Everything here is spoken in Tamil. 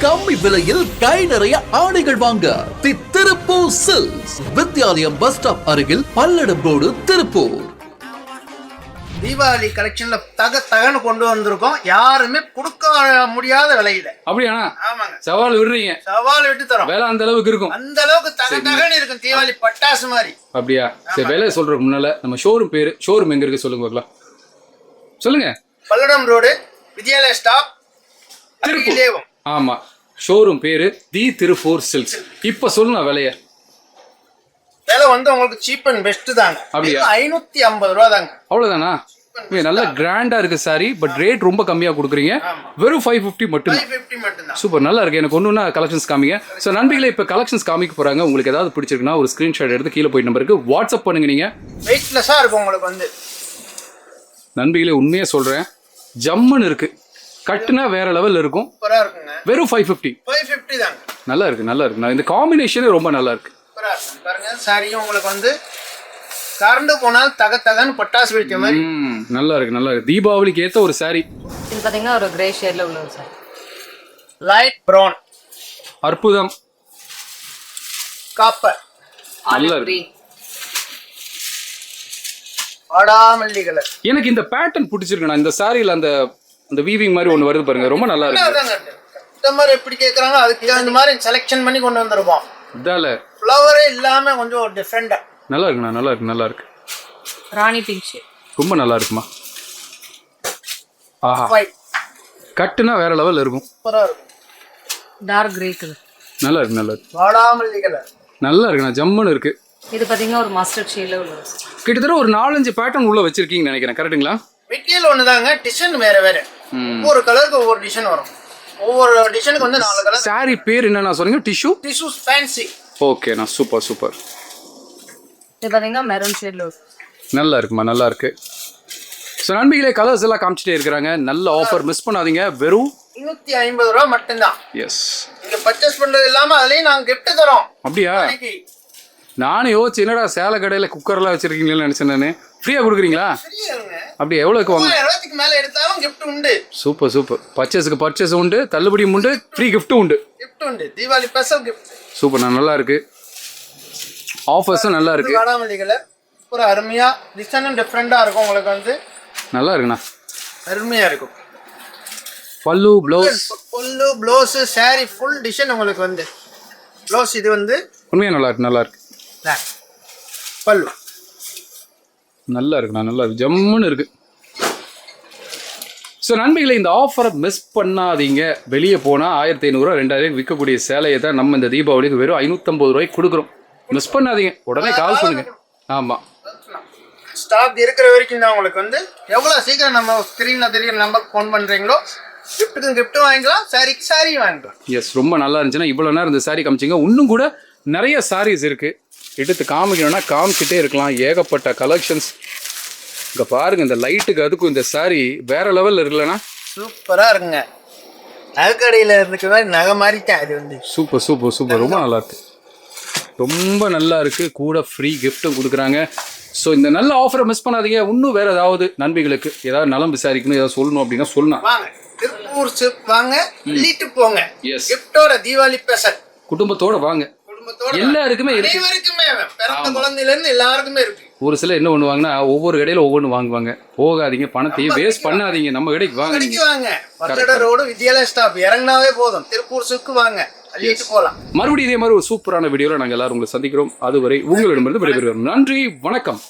கம்மி விலையில் கை நிறைய ஆடைகள் வாங்க தி Tiruppur silks, Vidyalayam bus stop அருகில் பல்லடம் ரோடு, திருப்பூர். தீபாவளி கலெக்ஷன்ல தகன்னு கொண்டு வந்திருக்கோம். யாருமே கொடுக்க முடியாத விலையில. அப்படியா? ஆமாங்க. சவால் விடுறீங்க? சவால் விட்டு தரோம். வேலை அந்த அளவுக்கு இருக்கும். அந்த அளவுக்கு தகன்னு இருக்கும். தீபாவளி பட்டாசு மாதிரி. அப்படியா? சரி, வேலை சொல்றதுக்கு முன்னால நம்ம ஷோரூம் பேரு, ஷோரூம் எங்க இருக்கு சொல்லுங்க பார்க்கலாம். சொல்லுங்க. Palladam road, Vidyalaya stop, Tiruppur. ஆமா, ஷோரூம் பேரு தி திருப்பூர் சில்க்ஸ். இப்ப சொல்லுங்க விலைய. விலை வந்து உங்களுக்கு சீப் அண்ட் பெஸ்ட் தாங்க. அப்படியா? 550 ரூபா தாங்க. அவ்வளவுதானா? நல்ல கிராண்டா இருக்கு சாரி, பட் ரேட் ரொம்ப கம்மியா கொடுக்குறீங்க. வெறும் 550 மட்டும். சூப்பர், நல்லா இருக்கு. எனக்கு ஒண்ணுன்னா கலெக்ஷன்ஸ் காமிங்க. ஸோ நண்பிகளே, இப்போ கலெக்ஷன்ஸ் காமிக்க போறாங்க. உங்களுக்கு ஏதாவது பிடிச்சிருக்குன்னா ஒரு ஸ்கிரீன்ஷாட் எடுத்து கீழே போய் நம்பருக்கு வாட்ஸ்அப் பண்ணுங்க. நீங்க வெயிட்லெஸ்ஸா இருக்கும் உங்களுக்கு வந்து. நண்பிகளே, உண்மையா சொல்றேன், ஜம்முன்னு இருக்கு. கட்டுனா வேற லெவல் இருக்கும். வெறும் 550 தாங்க. நல்லா இருக்கு, நல்லா இருக்கு. இந்த காம்பினேஷனே ரொம்ப நல்லா இருக்கு. பாருங்க, சாரியும் உங்களுக்கு வந்து கரண்ட் போனால் தகன்னு பட்டாசு வெடிச்ச மாதிரி நல்லா இருக்கு, நல்லா இருக்கு. தீபாவளிக்கு ஏத்த ஒரு சாரி. இது பாத்தீங்கன்னா ஒரு கிரே ஷேட்ல உள்ள ஒரு சாரி. Light brown. அற்புதம். காப்பர். நல்லா இருக்கு. வாடாமல்லி கலர். எனக்கு இந்த பேட்டர்ன் பிடிச்சிருக்குண்ணா. இந்த சாரியில அந்த அந்த வீவிங் மாதிரி ஒன்று வருது பாருங்க, ரொம்ப நல்லா இருக்கு. இந்த மாதிரி எப்படி கேட்குறாங்க அதுக்கு இந்த மாதிரி செலெக்ஷன் பண்ணி கொண்டு வந்திருப்போம். இதால ஃப்ளவரே இல்லாம கொஞ்சம் டிஃப்ரெண்டா நல்லா இருக்குண்ணா. நல்லா இருக்கு, நல்லா இருக்கு. ராணி பிங்க் ஷேட் ரொம்ப நல்லா இருக்குமா. ஆஹா, கட்டுனா வேற லெவல் இருக்கும். சூப்பரா இருக்கும். Dark grey colour. நல்லா இருக்கு, நல்லா இருக்கு. வாடாமல்லி கலர். நல்லா இருக்குண்ணா, ஜம்முன்னு இருக்கு. இது பாத்தீங்கன்னா ஒரு மஸ்டர்ட் ஷேட்ல உள்ள ஒரு சாரி. கிட்டத்தட்ட ஒரு 4-5 பேட்டர்ன் உள்ள வச்சிருக்கீங்கன்னு நினைக்கிறேன். கரெக்ட்டுங்களா? மெட்டீரியல் ஒண்ணுதாங்க, டிசைன் வேற வேற. ஒவ்வொரு கலருக்கு ஒவ்வொரு டிசைன் வரும். ஒவ்வொரு டிசைனுக்கு வந்து 4 கலர். சாரி பேர் என்னன்னா சொன்னீங்க? Tissues fancy. ஓகேண்ணா, சூப்பர் சூப்பர். இது பாத்தீங்கன்னா மெரூன் ஷேட்ல நல்லா இருக்குமா, நல்லா இருக்கு. ஸோ நண்பிகளே, கலர்ஸ் எல்லாம் காமிச்சிட்டே இருக்கிறாங்க. நல்ல ஆஃபர், மிஸ் பண்ணாதீங்க. வெறும் 250 ரூபா மட்டும்தான். எஸ், நீங்க பர்ச்சேஸ் பண்றது இல்லாம அதுலயும் நாங்க கிஃப்ட் தரோம். அப்படியா? நானும் யோசிச்சு என்னடா சேலை கடையில குக்கர்லாம் வச்சிருக்கீங்களேன்னு நினைச்சேன். நானு ஃப்ரீயா கொடுக்குறீங்களா? அப்படியா? எவ்வளோக்கு வாங்க? 3000 மேல எடுத்தாலும் கிஃப்ட் உண்டு. Super super. பர்ச்சேஸ் உண்டு, தள்ளுபடியும் உண்டு, ஃப்ரீ கிஃப்ட்டும் உண்டு. கிஃப்ட் உண்டு. Deepavali special gift. சூப்பர், நல்லா இருக்கு. ஆஃபர்ஸும் நல்லா இருக்கு. வாடாமல்லி கலர் ஒரு அருமையா டிசைனும் டிஃப்ரெண்டா இருக்கும். உங்களுக்கு வந்து நல்லா இருக்குண்ணா, அருமையா இருக்கும். பல்லு ப்ளவுஸ் சாரி ஃபுல் டிசைன் உங்களுக்கு வந்து. ப்ளவுஸ் இது வந்து உண்மையாக நல்லா இருக்கு, நல்லா இருக்கு. பல்லு நல்லா இருக்குண்ணா, நல்லா இருக்கு, ஜம்முன்னு இருக்கு. ஸோ நண்பிகளை, இந்த ஆஃபரை மிஸ் பண்ணாதீங்க. வெளியே போனால் 1500 2000 விற்கக்கூடிய சேலையை தான் நம்ம இந்த தீபாவளிக்கு வெறும் 550 ரூபாய்க்கு கொடுக்குறோம். மிஸ் பண்ணாதீங்க, உடனே கால் பண்ணுங்க. ஆமாம், ஸ்டாக் இருக்கிற வரைக்கும் தான். உங்களுக்கு வந்து எவ்வளோ சீக்கிரம் நம்ம ஸ்க்ரீனில் தெரியுற நம்பருக்கு ஃபோன் பண்ணுறீங்களோ கிஃப்ட்டும் வாங்கிக்கலாம், சாரி வாங்கிக்கலாம். எஸ், ரொம்ப நல்லா இருந்துச்சுன்னா இவ்வளோ நேரம் இந்த சாரி காமிச்சிங்க. இன்னும் கூட நிறைய சாரீஸ் இருக்குது, எடுத்து காமிக்கணும்னா காமிச்சிட்டே இருக்கலாம். ஏகப்பட்ட கலெக்ஷன்ஸ். இங்கே பாருங்கள், இந்த லைட்டுக்கு அதுக்கும் இந்த சாரி வேற லெவலில் இருக்குல்லண்ணா. சூப்பராக இருக்குங்க. நகைக்கடையில் இருக்கிற மாதிரி நகை மாதிரிட்டேன் அது வந்து. சூப்பர் சூப்பர் சூப்பர், ரொம்ப நல்லா இருக்கு, ரொம்ப நல்லா இருக்கு. கூட ஃப்ரீ கிஃப்ட்டும் கொடுக்குறாங்க. ஸோ இந்த நல்ல ஆஃபரை மிஸ் பண்ணாதீங்க. இன்னும் வேற ஏதாவது நண்பிகளுக்கு ஏதாவது நலம் விசாரிக்கணும், ஏதாவது சொல்லணும் அப்படின்னா சொல்லலாம். வாங்க, திருப்பூர் சிப் வாங்க, வீட்டு போங்க. எஸ், கிஃப்டோட தீபாவளி ஸ்பெஷல். குடும்பத்தோட வாங்க. எல்லாருக்குமே இருக்கு. அனைவருக்குமே, பிறந்த குழந்தையில இருந்து எல்லாருக்குமே இருக்கு. ஒரு சில என்ன பண்ணுவாங்கன்னா ஒவ்வொரு கடையில ஒவ்வொன்று வாங்குவாங்க. போகாதீங்க, பணத்தையும் வேஸ்ட் பண்ணாதீங்க. நம்ம கடைக்கு வாங்க. பல்லட ரோடு வித்யாலய ஸ்டாப் இறங்கினாவே போதும். திருப்பூர் சிப்க்கு வாங்க, அள்ளிட்டு போலாம். மறுபடியும் இதே மாதிரி ஒரு சூப்பரான வீடியோல நாங்கள் எல்லாரும் உங்களை சந்திக்கிறோம். அதுவரை உங்களிடமிருந்து விடைபெறுகிறோம். நன்றி, வணக்கம்.